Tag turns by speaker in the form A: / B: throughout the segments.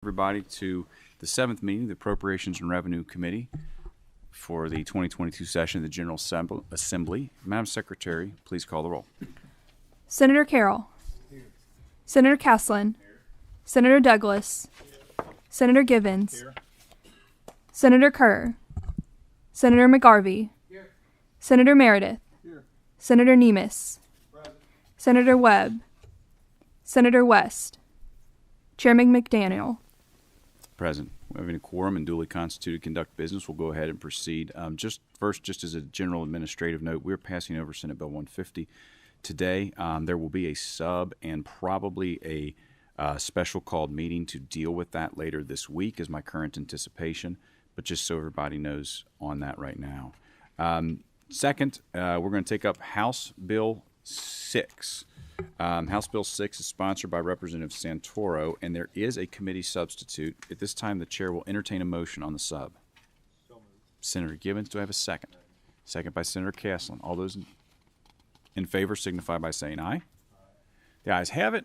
A: Everybody to the 7th meeting of the Appropriations and Revenue Committee for the 2022 session of the General Assembly. Madam Secretary, please call the roll.
B: Senator Carroll. Here. Senator Caslin. Here. Senator Douglas. Here. Senator Givens. Here. Senator Kerr. Senator McGarvey. Here. Senator Meredith. Here. Senator Nemes. Present. Senator Webb. Senator West. Chairman McDaniel.
A: Present. We have any quorum and duly constituted to conduct business. We'll go ahead and proceed. Just as a general administrative note, we're passing over Senate Bill 150 today. There will be a sub and probably a special called meeting to deal with that later this week is my current anticipation, but just so everybody knows on that right now. Second, we're going to take up House Bill 6. House Bill 6 is sponsored by Representative Santoro, and there is a committee substitute. At this time, the chair will entertain a motion on the sub. Senator Givens, do I have a second? Second by Senator Caslin. All those in favor signify by saying aye. The ayes have it.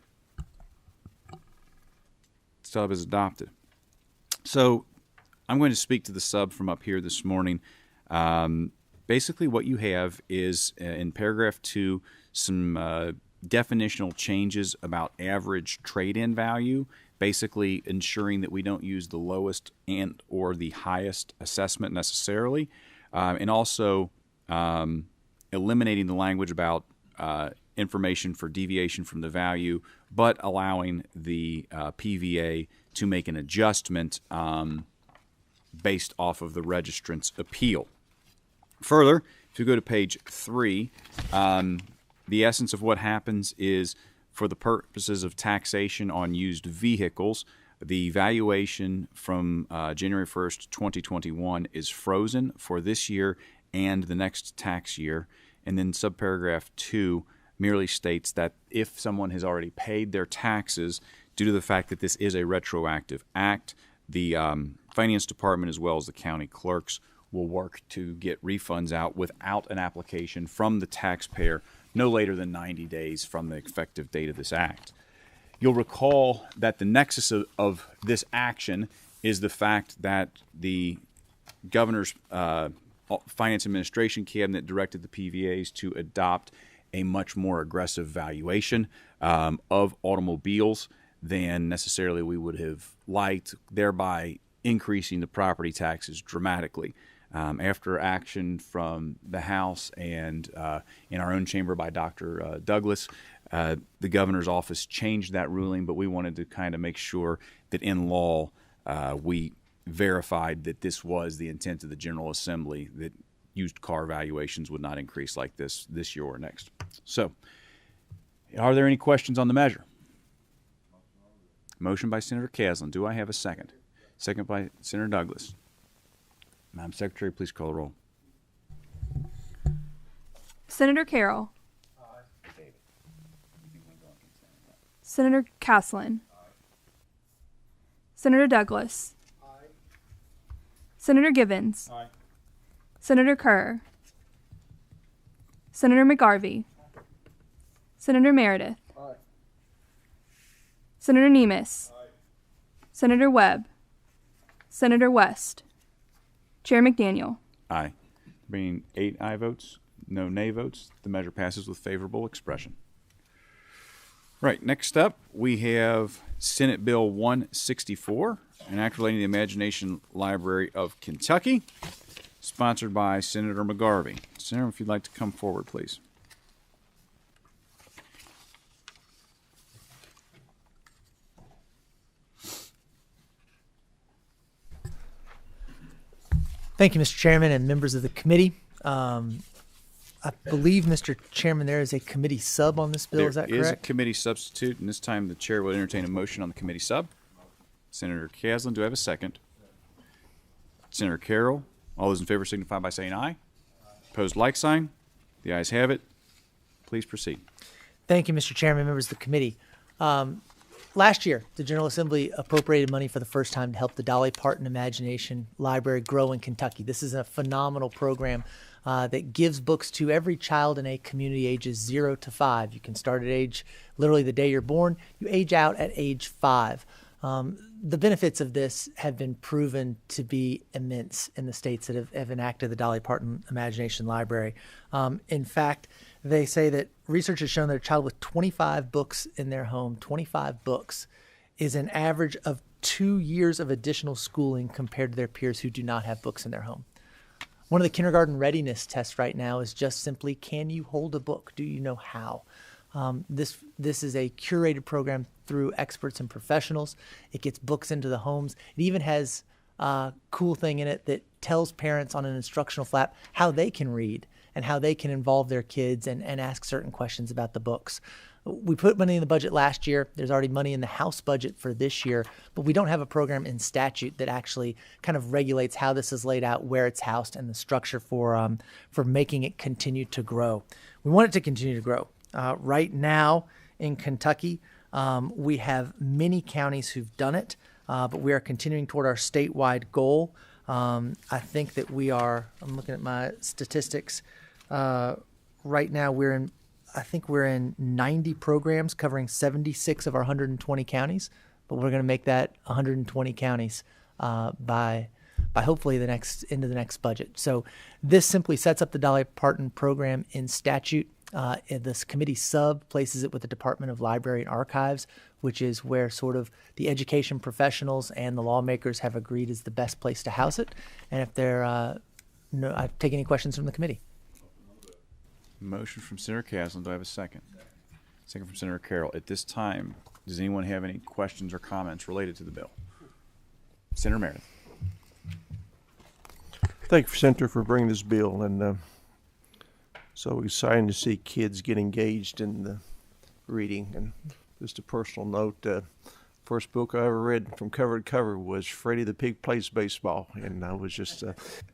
A: Sub is adopted. So I'm going to speak to the sub from up here this morning. Basically, what you have is in paragraph 2 some definitional changes about average trade-in value, basically ensuring that we don't use the lowest and or the highest assessment necessarily, and also eliminating the language about information for deviation from the value, but allowing the PVA to make an adjustment based off of the registrant's appeal. Further, if you go to page 3, the essence of what happens is, for the purposes of taxation on used vehicles, the valuation from January 1st, 2021 is frozen for this year and the next tax year. And then subparagraph 2 merely states that if someone has already paid their taxes, due to the fact that this is a retroactive act, the Finance Department as well as the county clerks will work to get refunds out without an application from the taxpayer no later than 90 days from the effective date of this act. You'll recall that the nexus of this action is the fact that the governor's finance administration cabinet directed the PVAs to adopt a much more aggressive valuation of automobiles than necessarily we would have liked, thereby increasing the property taxes dramatically. After action from the House and in our own chamber by Dr. Douglas, the governor's office changed that ruling, but we wanted to kind of make sure that in law we verified that this was the intent of the General Assembly, that used car valuations would not increase like this year or next. So, are there any questions on the measure? Motion by Senator Caslin. Do I have a second? Second by Senator Douglas. Madam Secretary, please call the roll.
B: Senator Carroll. Aye. Senator Caslin. Aye. Senator Douglas. Aye. Senator Givens. Aye. Senator Kerr. Senator McGarvey. Aye. Senator Meredith. Aye. Senator Nemes. Aye. Senator Webb. Senator West. Chair McDaniel.
A: Aye. Being 8 aye votes, no nay votes, the measure passes with favorable expression. Right, next up, we have Senate Bill 164, an act relating to the Imagination Library of Kentucky, sponsored by Senator McGarvey. Senator, if you'd like to come forward, please.
C: Thank you, Mr. Chairman and members of the committee. I believe, Mr. Chairman, there is a committee sub on this bill. Is that correct?
A: There is a committee substitute, and this time the chair will entertain a motion on the committee sub. Senator Caslin, do I have a second? Senator Carroll. All those in favor signify by saying aye. Opposed, like sign. The ayes have it. Please proceed.
C: Thank you, Mr. Chairman, members of the committee. Last year, the General Assembly appropriated money for the first time to help the Dolly Parton Imagination Library grow in Kentucky. This is a phenomenal program that gives books to every child in a community ages 0 to 5. You can start at age, literally the day you're born. You age out at age 5. The benefits of this have been proven to be immense in the states that have enacted the Dolly Parton Imagination Library. In fact, they say that research has shown that a child with 25 books in their home, 25 books, is an average of 2 years of additional schooling compared to their peers who do not have books in their home. One of the kindergarten readiness tests right now is just simply, can you hold a book? Do you know how? This is a curated program through experts and professionals. It gets books into the homes. It even has a cool thing in it that tells parents on an instructional flap how they can read and how they can involve their kids and ask certain questions about the books. We put money in the budget last year. There's already money in the House budget for this year, but we don't have a program in statute that actually kind of regulates how this is laid out, where it's housed, and the structure for making it continue to grow. We want it to continue to grow. Right now in Kentucky, we have many counties who've done it, but we are continuing toward our statewide goal. I think that I'm looking at my statistics. Right now we're in 90 programs covering 76 of our 120 counties, but we're going to make that 120 counties by hopefully the next budget. So this simply sets up the Dolly Parton program in statute. This committee sub places it with the Department of Library and Archives, which is where sort of the education professionals and the lawmakers have agreed is the best place to house it. And if I take any questions from the committee.
A: Motion from Senator Caslin. Do I have a second? Second from Senator Carroll. At this time, does anyone have any questions or comments related to the bill? Senator Meredith.
D: Thank you, Senator, for bringing this bill. And so exciting to see kids get engaged in the reading. And just a personal note, first book I ever read from cover to cover was Freddie the Pig Plays Baseball, and I was just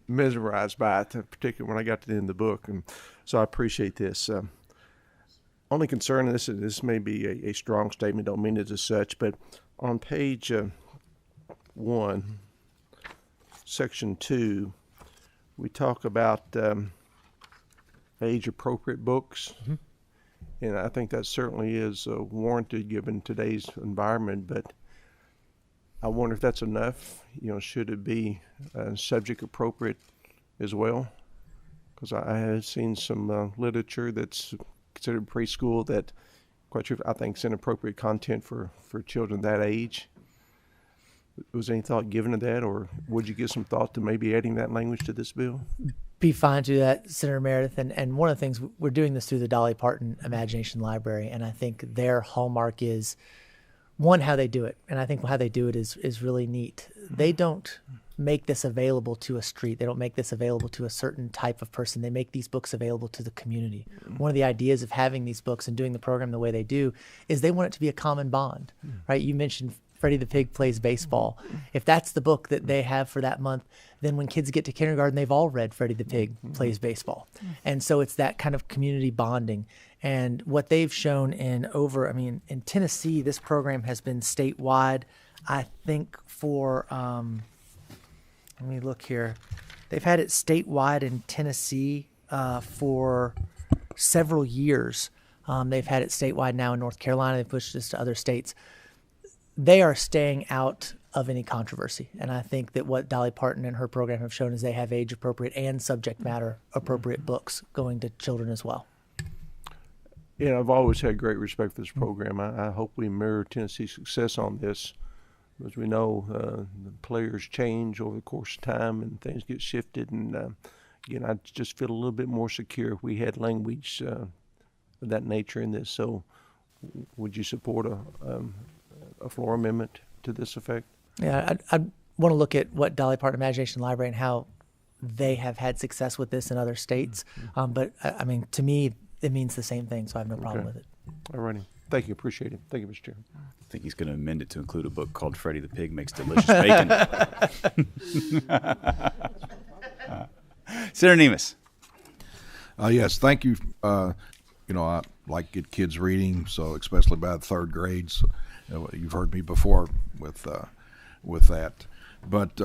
D: mesmerized by it, particularly when I got to the end of the book. And so I appreciate this. Only concern, and this may be a strong statement, don't mean it as such, but on page 1, section 2, we talk about age-appropriate books. Mm-hmm. And I think that certainly is warranted given today's environment, but I wonder if that's enough. Should it be subject appropriate as well? Because I have seen some literature that's considered preschool that, quite true, I think is inappropriate content for children that age. Was any thought given to that, or would you give some thought to maybe adding that language to this bill?
C: Be fine to do that, Senator Meredith. And one of the things, we're doing this through the Dolly Parton Imagination Library, and I think their hallmark is, one, how they do it. And I think how they do it is really neat. They don't make this available to a street. They don't make this available to a certain type of person. They make these books available to the community. One of the ideas of having these books and doing the program the way they do is they want it to be a common bond, right? You mentioned Freddie the Pig Plays Baseball. If that's the book that they have for that month, then when kids get to kindergarten, they've all read Freddie the Pig Plays Baseball. And so it's that kind of community bonding. And what they've shown in Tennessee, this program has been statewide, I think for, let me look here. They've had it statewide in Tennessee for several years. They've had it statewide now in North Carolina. They've pushed this to other states. They are staying out of any controversy. And I think that what Dolly Parton and her program have shown is they have age-appropriate and subject matter appropriate books going to children as well.
D: Yeah, I've always had great respect for this program. I hope we mirror Tennessee's success on this. As we know, the players change over the course of time and things get shifted. And again, I just feel a little bit more secure if we had language of that nature in this. So would you support a floor amendment to this effect?
C: Yeah, I'd want to look at what Dolly Parton Imagination Library and how they have had success with this in other states. But to me, it means the same thing, so I have no problem with it.
D: All righty. Thank you. Appreciate it. Thank you, Mr. Chairman.
A: I think he's going to amend it to include a book called Freddie the Pig Makes Delicious Bacon. Senator Nemes.
E: Yes, thank you. I like to get kids reading, so especially by the third grades. You've heard me before with that. But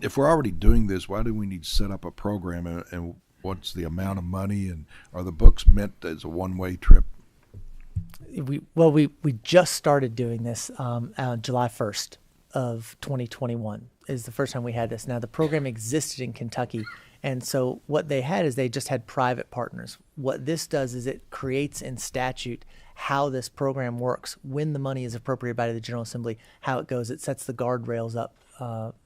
E: if we're already doing this, why do we need to set up a program, and what's the amount of money, and are the books meant as a one-way trip? We
C: just started doing this on July 1st. of 2021 is the first time we had this. Now, the program existed in Kentucky, and so what they had is they just had private partners. What this does is it creates in statute how this program works, when the money is appropriated by the General Assembly, how it goes. It sets the guardrails up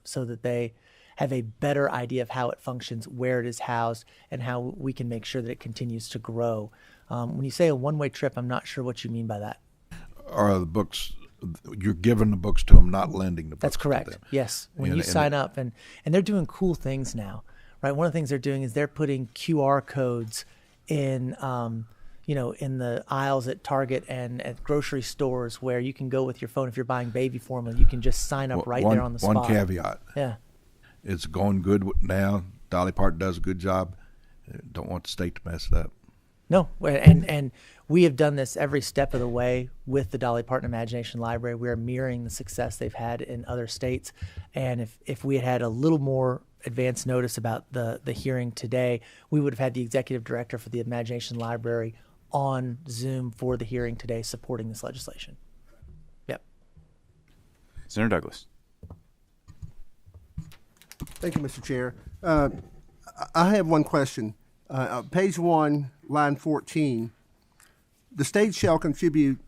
C: so that they have a better idea of how it functions, where it is housed, and how we can make sure that it continues to grow. When you say a one-way trip, I'm not sure what you mean by that.
E: Are the books, you're giving the books to them, not lending the books
C: That's correct.
E: to them?
C: Yes. When
E: And-
C: you
E: and-
C: sign up, and they're doing cool things now, right? One of the things they're doing is they're putting QR codes in, in the aisles at Target and at grocery stores where you can go with your phone. If you're buying baby formula, you can just sign up right there on the spot.
E: One caveat.
C: Yeah.
E: It's going good now. Dolly Parton does a good job. Don't want the state to mess it up.
C: No, and we have done this every step of the way with the Dolly Parton Imagination Library. We are mirroring the success they've had in other states. And if we had had a little more advance notice about the hearing today, we would have had the executive director for the Imagination Library on Zoom for the hearing today supporting this legislation. Yep.
A: Senator Douglas.
F: Thank you, Mr. Chair. I have one question. Page 1, line 14, the state shall contribute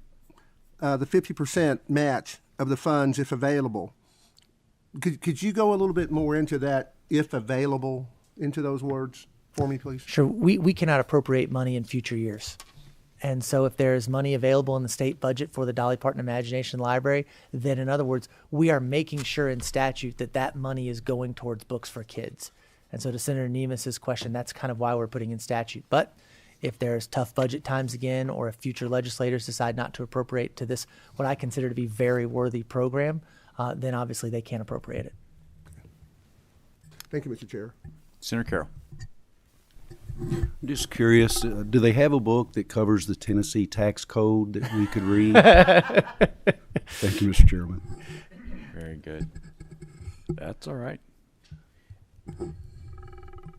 F: the 50% match of the funds if available. Could you go a little bit more into that, if available, into those words for me, please?
C: Sure. We cannot appropriate money in future years. And so if there is money available in the state budget for the Dolly Parton Imagination Library, then in other words, we are making sure in statute that that money is going towards books for kids. And so to Senator Nemus's question, that's kind of why we're putting in statute. But if there's tough budget times again, or if future legislators decide not to appropriate to this, what I consider to be very worthy program, then obviously they can't appropriate it.
F: Thank you, Mr. Chair.
A: Senator Carroll.
G: I'm just curious, do they have a book that covers the Tennessee tax code that we could read? Thank you, Mr. Chairman.
A: Very good. That's all right.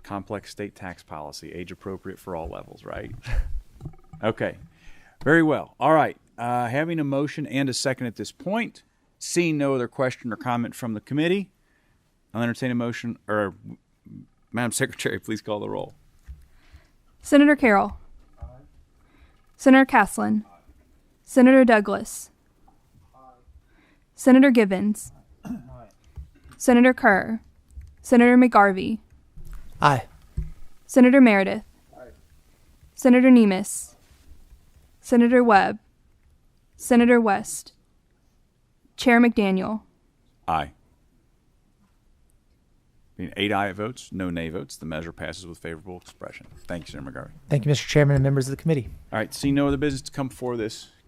A: Complex state tax policy, age appropriate for all levels, right? Okay. Very well. All right. Having a motion and a second at this point, seeing no other question or comment from the committee, I'll entertain a motion, or Madam Secretary, please call the roll.
B: Senator Carroll. Aye. Senator Caslin. Aye. Senator Douglas. Aye. Senator Givens. Aye. Senator Kerr. Senator McGarvey.
C: Aye.
B: Senator Meredith. Aye. Senator Nemus. Senator Webb. Senator West. Chair McDaniel.
A: Aye. Being 8 aye votes, no nay votes, the measure passes with favorable expression. Thank you, Senator McGarvey.
C: Thank you, Mr. Chairman and members of the committee.
A: All right, seeing no other business to come before this